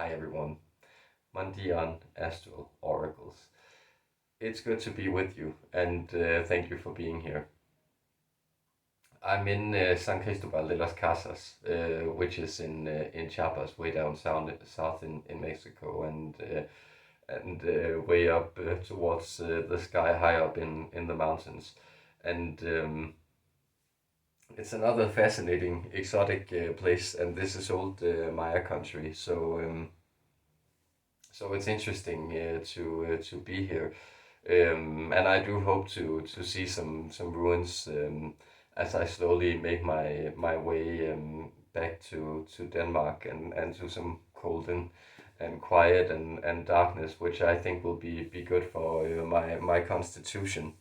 Hi everyone, Mandian Astral Oracles. It's good to be with you, and thank you for being here. I'm in San Cristobal de las Casas, which is in Chiapas, way down south in Mexico, and way up towards the sky, high up in the mountains. And it's another fascinating, exotic place, and this is old Maya country. So it's interesting to be here, and I do hope to see some ruins as I slowly make my way back to Denmark and to some cold and quiet and darkness, which I think will be good for my constitution.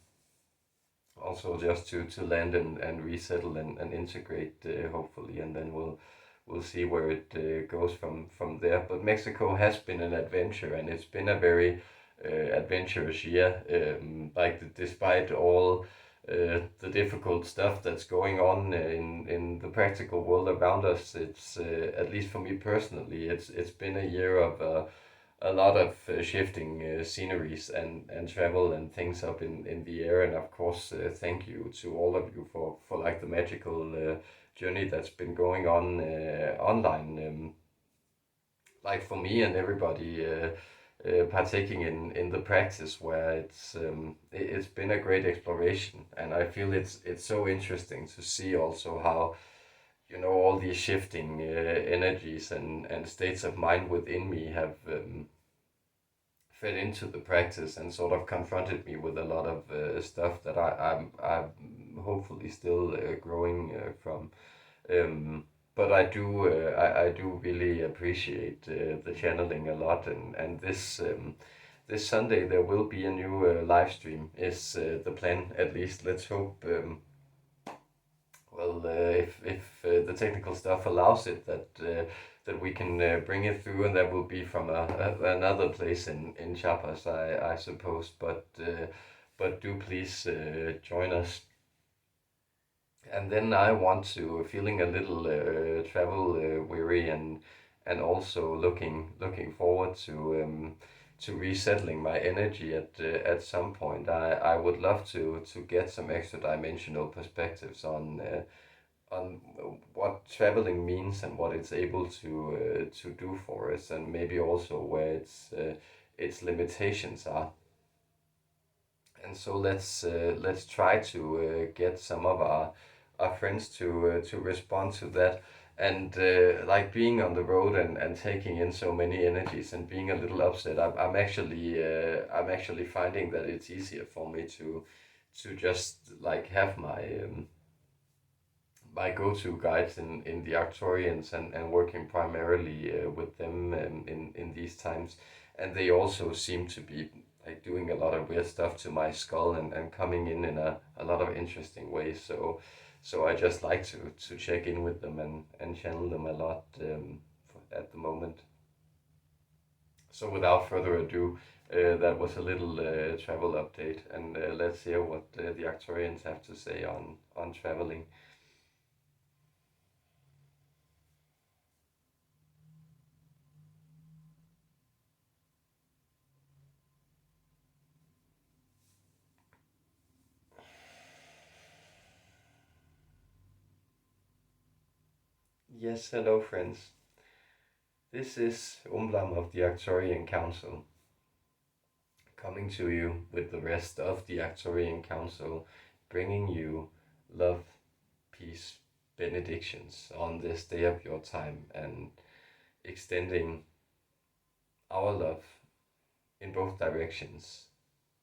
Also, just to land and resettle and integrate, hopefully, and then we'll see where it goes from there. But Mexico has been an adventure, and it's been a very adventurous year. Despite all the difficult stuff that's going on in the practical world around us, it's at least for me personally, it's been a year of a lot of shifting sceneries and travel and things up in the air. And of course, thank you to all of you for like the magical journey that's been going on online. Like for me and everybody partaking in the practice, where it's been a great exploration, and I feel it's so interesting to see also how all these shifting energies and states of mind within me have fed into the practice and sort of confronted me with a lot of stuff that I'm hopefully still growing from. But I do really appreciate the channeling a lot, and this Sunday there will be a new live stream. Is the plan, at least? Let's hope. If the technical stuff allows it, that we can bring it through, and that will be from another place in Chiapas, I suppose. But do please join us. And then I want to, feeling a little travel weary, and also looking forward to resettling my energy at some point. I would love to get some extra dimensional perspectives on what traveling means and what it's able to do for us, and maybe also where its limitations are. And so let's try to get some of our friends to respond to that. And like being on the road and taking in so many energies and being a little upset, I'm actually finding that it's easier for me to just like have my go-to guides in the Arcturians, and working primarily with them in these times. And they also seem to be like doing a lot of weird stuff to my skull, and coming in a lot of interesting ways. So I just like to check in with them and channel them a lot at the moment. So without further ado, that was a little travel update, and let's hear what the Arcturians have to say on traveling. Yes, hello friends. This is Umblam of the Arcturian Council, coming to you with the rest of the Arcturian Council, bringing you love, peace, benedictions on this day of your time, and extending our love in both directions,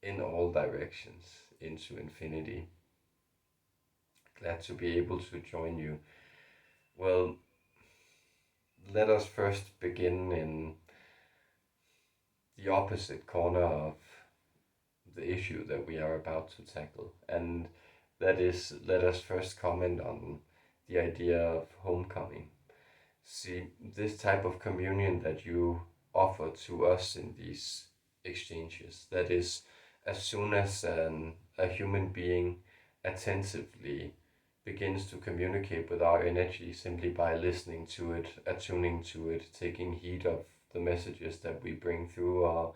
in all directions, into infinity. Glad to be able to join you. Well, let us first begin in the opposite corner of the issue that we are about to tackle, and that is, let us first comment on the idea of homecoming. See, this type of communion that you offer to us in these exchanges, that is, as soon as a human being attentively begins to communicate with our energy simply by listening to it, attuning to it, taking heed of the messages that we bring through are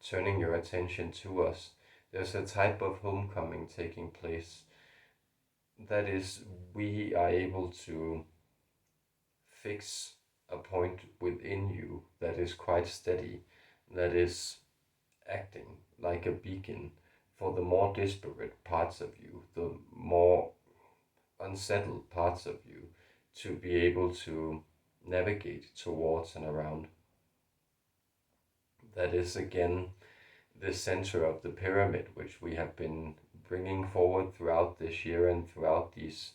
turning your attention to us. There's a type of homecoming taking place. That is, we are able to fix a point within you that is quite steady, that is acting like a beacon for the more disparate parts of you, the more unsettled parts of you, to be able to navigate towards and around. That is again the center of the pyramid, which we have been bringing forward throughout this year and throughout these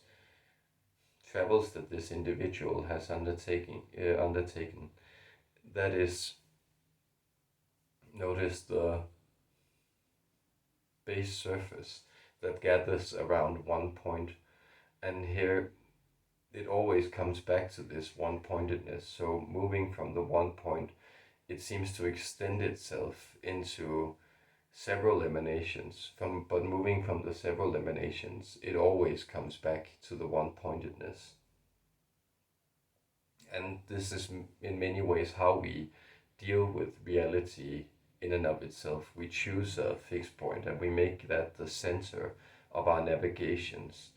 travels that this individual has undertaken. That is, notice the base surface that gathers around one point, and here it always comes back to this one-pointedness. So moving from the one point, it seems to extend itself into several emanations. But moving from the several emanations, it always comes back to the one-pointedness. And this is in many ways how we deal with reality in and of itself. We choose a fixed point and we make that the center of our navigations,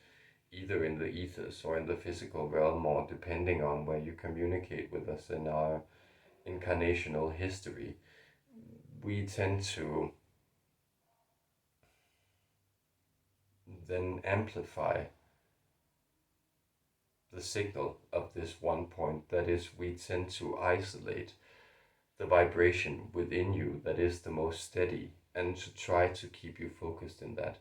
either in the ethers or in the physical realm, or depending on where you communicate with us in our incarnational history. We tend to then amplify the signal of this one point. That is, we tend to isolate the vibration within you that is the most steady, and to try to keep you focused in that.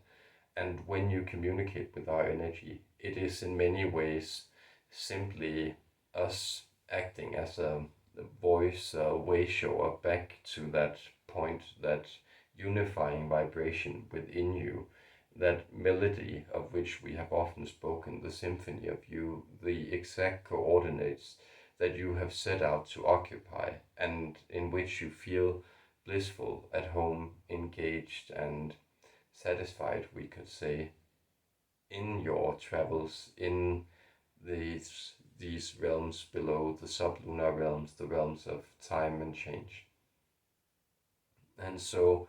And when you communicate with our energy, it is in many ways simply us acting as a voice, a way shower back to that point, that unifying vibration within you, that melody of which we have often spoken, the symphony of you, the exact coordinates that you have set out to occupy, and in which you feel blissful, at home, engaged, and satisfied, we could say, in your travels in these realms below, the sublunar realms, the realms of time and change. And so,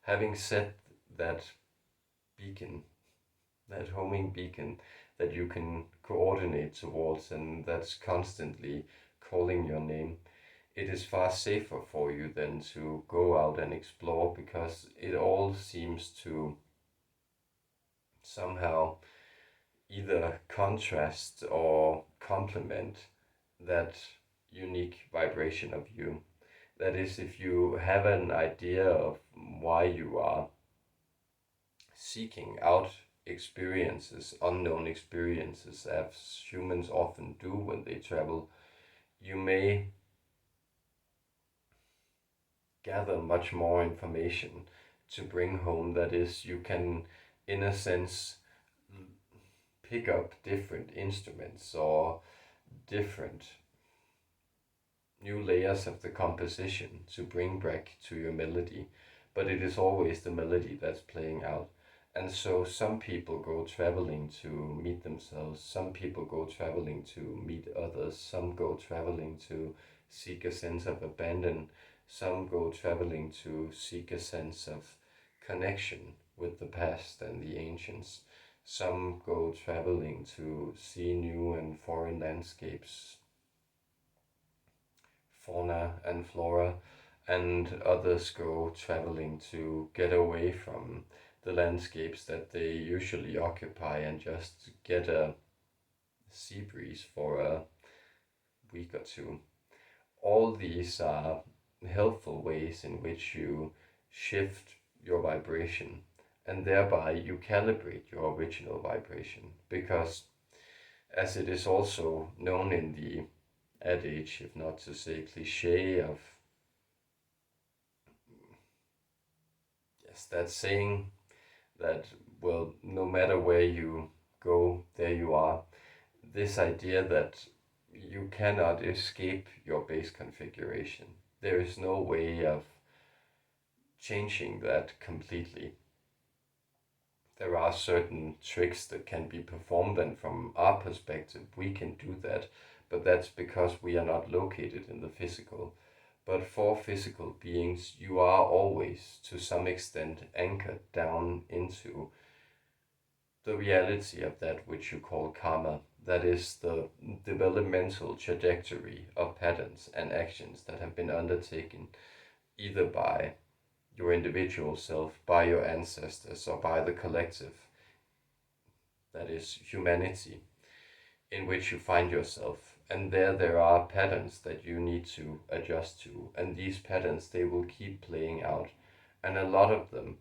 having set that beacon, that homing beacon that you can coordinate towards, and that's constantly calling your name, it is far safer for you than to go out and explore, because it all seems to somehow either contrast or complement that unique vibration of you. That is, if you have an idea of why you are seeking out experiences, unknown experiences, as humans often do when they travel, you may gather much more information to bring home. That is, you can, in a sense, pick up different instruments or different new layers of the composition to bring back to your melody, but it is always the melody that's playing out. And so some people go traveling to meet themselves, some people go traveling to meet others, some go traveling to seek a sense of abandon, some go traveling to seek a sense of connection with the past and the ancients. Some go traveling to see new and foreign landscapes, fauna and flora, and others go traveling to get away from the landscapes that they usually occupy and just get a sea breeze for a week or two. All these are helpful ways in which you shift your vibration, and thereby you calibrate your original vibration, because as it is also known in the adage, if not to say cliche, of that saying that, well, no matter where you go, there you are. This idea that you cannot escape your base configuration. There is no way of changing that completely. There are certain tricks that can be performed, and from our perspective, we can do that, but that's because we are not located in the physical. But for physical beings, you are always, to some extent, anchored down into the reality of that which you call karma. That is the developmental trajectory of patterns and actions that have been undertaken either by your individual self, by your ancestors, or by the collective, that is humanity, in which you find yourself. And there are patterns that you need to adjust to, and these patterns, they will keep playing out. And a lot of them,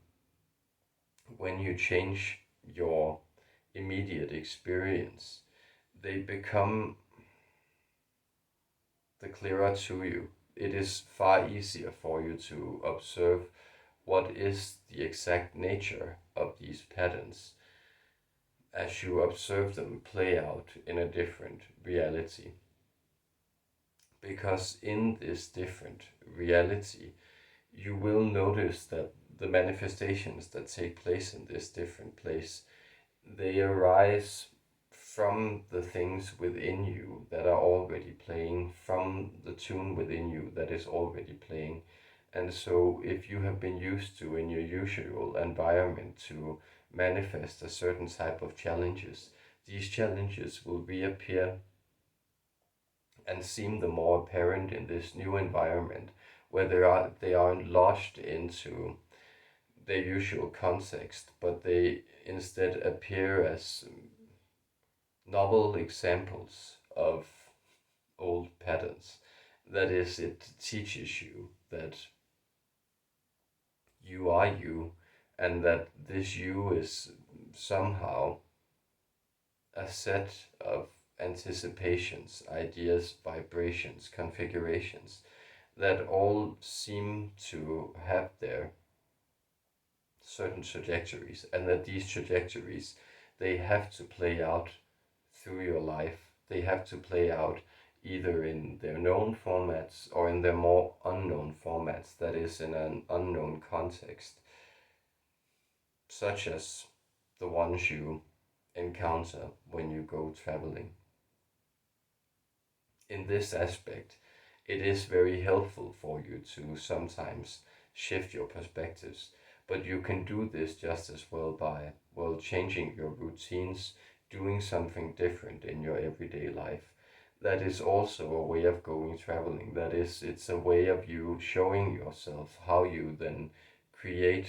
when you change your immediate experience, they become the clearer to you. It is far easier for you to observe what is the exact nature of these patterns as you observe them play out in a different reality. Because in this different reality, you will notice that the manifestations that take place in this different place, they arise from the things within you that are already playing, from the tune within you that is already playing. And so if you have been used to, in your usual environment, to manifest a certain type of challenges, these challenges will reappear and seem the more apparent in this new environment, where they aren't lodged into their usual context, but they instead appear as novel examples of old patterns. That is, it teaches you that you are you, and that this you is somehow a set of anticipations, ideas, vibrations, configurations that all seem to have their certain trajectories, and that these trajectories, they have to play out through your life. They have to play out either in their known formats or in their more unknown formats, that is, in an unknown context, such as the ones you encounter when you go traveling. In this aspect, it is very helpful for you to sometimes shift your perspectives, but you can do this just as well by, well, changing your routines, doing something different in your everyday life. That is also a way of going traveling. That is, it's a way of you showing yourself how you then create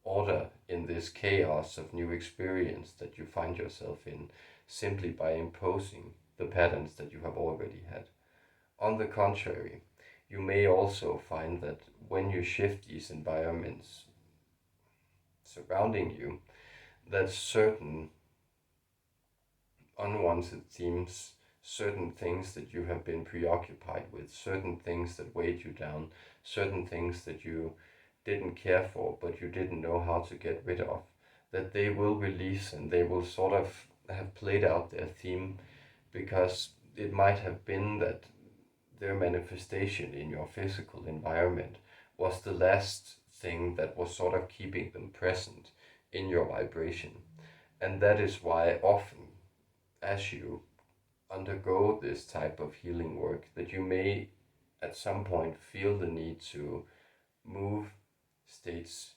order in this chaos of new experience that you find yourself in, simply by imposing the patterns that you have already had. On the contrary, you may also find that when you shift these environments surrounding you, that certain unwanted themes, certain things that you have been preoccupied with, certain things that weighed you down, certain things that you didn't care for but you didn't know how to get rid of, that they will release, and they will sort of have played out their theme, because it might have been that their manifestation in your physical environment was the last thing that was sort of keeping them present in your vibration. And that is why often, as you undergo this type of healing work, that you may at some point feel the need to move states,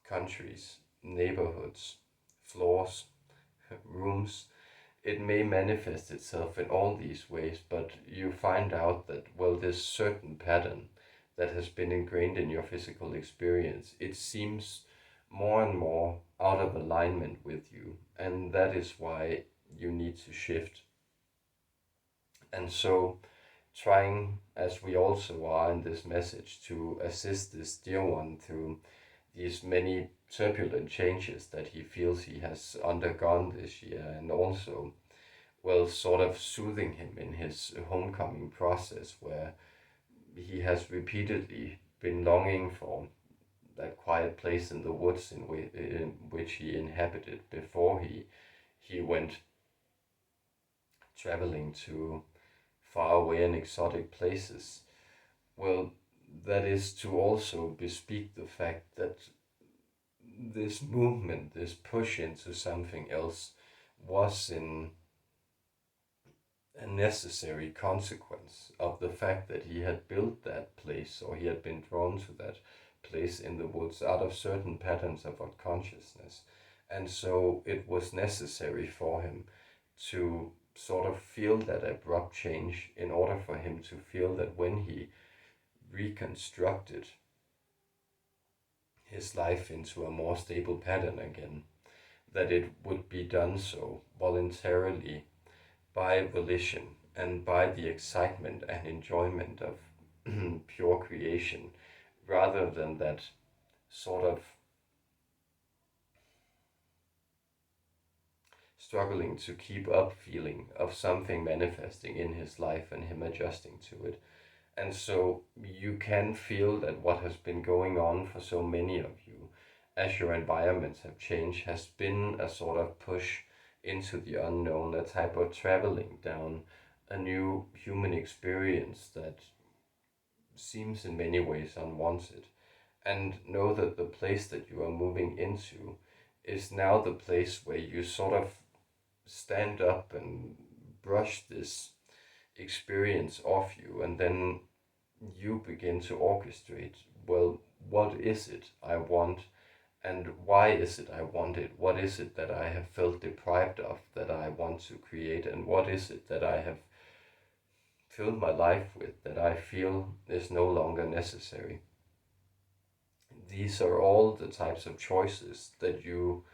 countries, neighborhoods, floors, rooms. It may manifest itself in all these ways, but you find out that, well, this certain pattern that has been ingrained in your physical experience, it seems more and more out of alignment with you, and that is why you need to shift. And so, trying, as we also are in this message, to assist this dear one through these many turbulent changes that he feels he has undergone this year, and also, well, sort of soothing him in his homecoming process, where he has repeatedly been longing for that quiet place in the woods in which he inhabited before he went traveling to far away and exotic places. Well, that is to also bespeak the fact that this movement, this push into something else, was in a necessary consequence of the fact that he had built that place, or he had been drawn to that place in the woods out of certain patterns of unconsciousness. And so it was necessary for him to sort of feel that abrupt change in order for him to feel that when he reconstructed his life into a more stable pattern again, that it would be done so voluntarily, by volition, and by the excitement and enjoyment of pure creation, rather than that sort of struggling to keep up feeling of something manifesting in his life and him adjusting to it. And so you can feel that what has been going on for so many of you, as your environments have changed, has been a sort of push into the unknown, a type of traveling down a new human experience that seems in many ways unwanted. And know that the place that you are moving into is now the place where you sort of stand up and brush this experience off you, and then you begin to orchestrate, well, what is it I want, and why is it I want it? What is it that I have felt deprived of that I want to create, and what is it that I have filled my life with that I feel is no longer necessary? These are all the types of choices that you,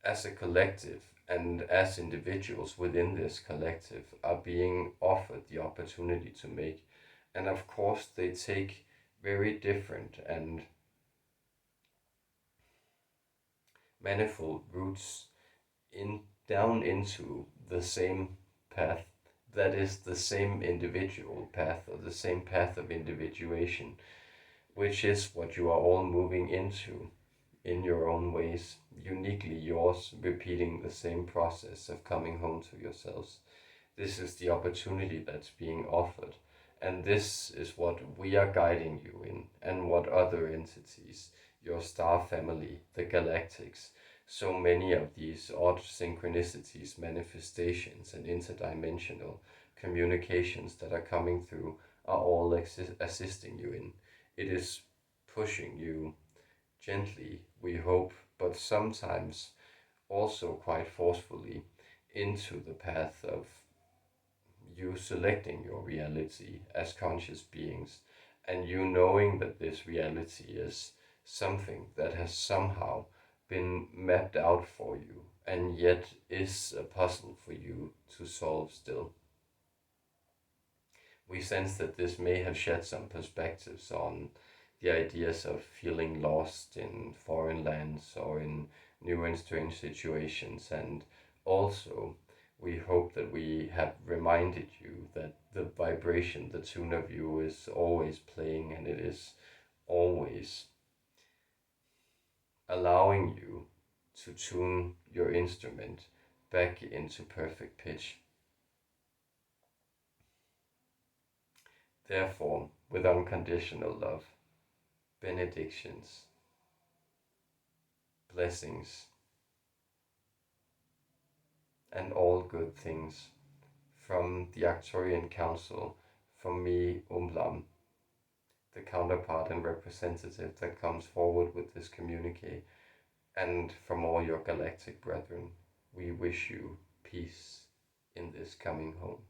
as a collective and as individuals within this collective, are being offered the opportunity to make. And of course, they take very different and manifold routes in down into the same path, that is the same individual path, or the same path of individuation, which is what you are all moving into in your own ways, uniquely yours, repeating the same process of coming home to yourselves. This is the opportunity that's being offered. And this is what we are guiding you in, and what other entities, your star family, the galactics, so many of these odd synchronicities, manifestations, and interdimensional communications that are coming through are all assisting you in. It is pushing you gently, we hope, but sometimes also quite forcefully into the path of you selecting your reality as conscious beings, and you knowing that this reality is something that has somehow been mapped out for you and yet is a puzzle for you to solve still. We sense that this may have shed some perspectives on the ideas of feeling lost in foreign lands or in new and strange situations, and also we hope that we have reminded you that the vibration, the tune of you, is always playing, and it is always allowing you to tune your instrument back into perfect pitch. Therefore, with unconditional love, benedictions, blessings, and all good things from the Arcturian Council, from me, Umblam, the counterpart and representative that comes forward with this communique, and from all your galactic brethren, we wish you peace in this coming home.